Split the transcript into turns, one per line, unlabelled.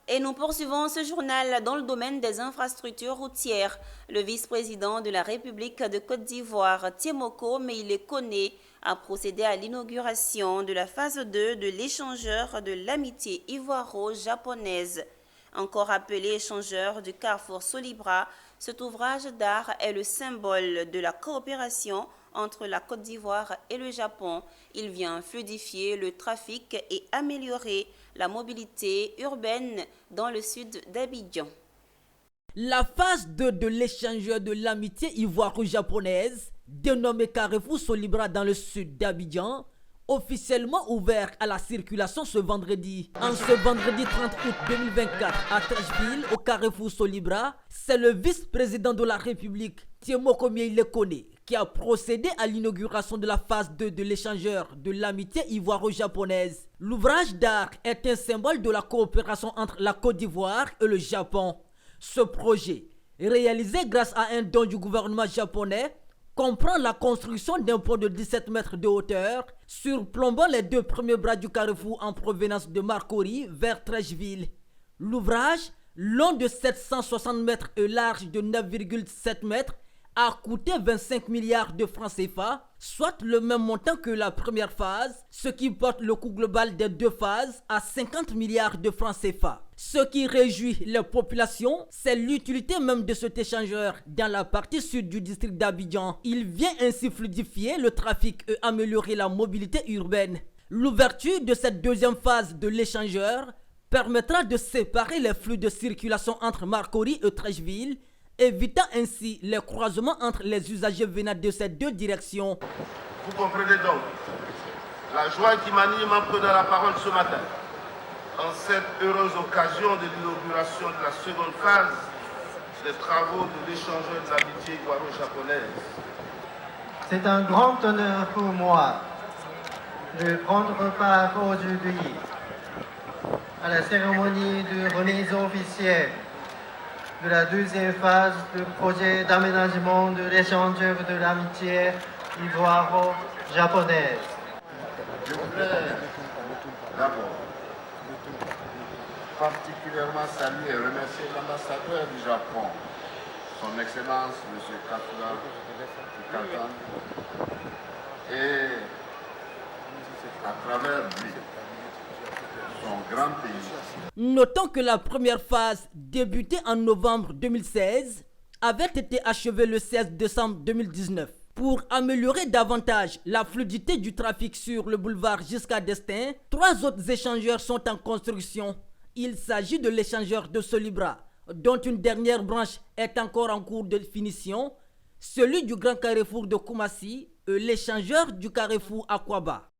Et nous poursuivons ce journal dans le domaine des infrastructures routières. Le vice-président de la République de Côte d'Ivoire, Tiemoko Meïle-Koné, a procédé à l'inauguration de la phase 2 de l'échangeur de l'amitié ivoiro-japonaise. Encore appelé échangeur du carrefour Solibra, cet ouvrage d'art est le symbole de la coopération entre la Côte d'Ivoire et le Japon. Il vient fluidifier le trafic et améliorer la mobilité urbaine dans le sud d'Abidjan.
La phase 2 de l'échangeur de l'amitié ivoiro-japonaise, dénommé Carrefour Solibra dans le sud d'Abidjan, officiellement ouvert à la circulation ce vendredi. En ce vendredi 30 août 2024 à Trècheville, au Carrefour Solibra, c'est le vice-président de la République, Tiemoko Meïle-Koné, qui a procédé à l'inauguration de la phase 2 de l'échangeur de l'amitié ivoiro-japonaise. L'ouvrage d'art est un symbole de la coopération entre la Côte d'Ivoire et le Japon. Ce projet, réalisé grâce à un don du gouvernement japonais, comprend la construction d'un pont de 17 mètres de hauteur, surplombant les deux premiers bras du carrefour en provenance de Marcory vers Trècheville. L'ouvrage, long de 760 mètres et large de 9,7 mètres, a coûté 25 milliards de francs CFA, soit le même montant que la première phase, ce qui porte le coût global des deux phases à 50 milliards de francs CFA. Ce qui réjouit les populations, c'est l'utilité même de cet échangeur dans la partie sud du district d'Abidjan. Il vient ainsi fluidifier le trafic et améliorer la mobilité urbaine. L'ouverture de cette deuxième phase de l'échangeur permettra de séparer les flux de circulation entre Marcory et Trècheville, évitant ainsi les croisements entre les usagers venant de ces deux directions.
Vous comprenez donc la joie qui m'anime en prenant la parole ce matin, en cette heureuse occasion de l'inauguration de la seconde phase des travaux de l'échangeur de l'amitié ivoiro-japonaise.
C'est un grand honneur pour moi de prendre part aujourd'hui à la cérémonie de remise officielle de la deuxième phase du projet d'aménagement de l'échangeur de l'amitié ivoiro-japonaise.
Je voudrais d'abord particulièrement saluer et remercier l'ambassadeur du Japon, son Excellence M. Katsura Ikatan, et à travers lui, son grand pays.
Notons que la première phase, débutée en novembre 2016, avait été achevée le 16 décembre 2019. Pour améliorer davantage la fluidité du trafic sur le boulevard jusqu'à Destin, 3 autres échangeurs sont en construction. Il s'agit de l'échangeur de Solibra, dont une dernière branche est encore en cours de finition, celui du Grand Carrefour de Koumassi et l'échangeur du Carrefour Akwaba.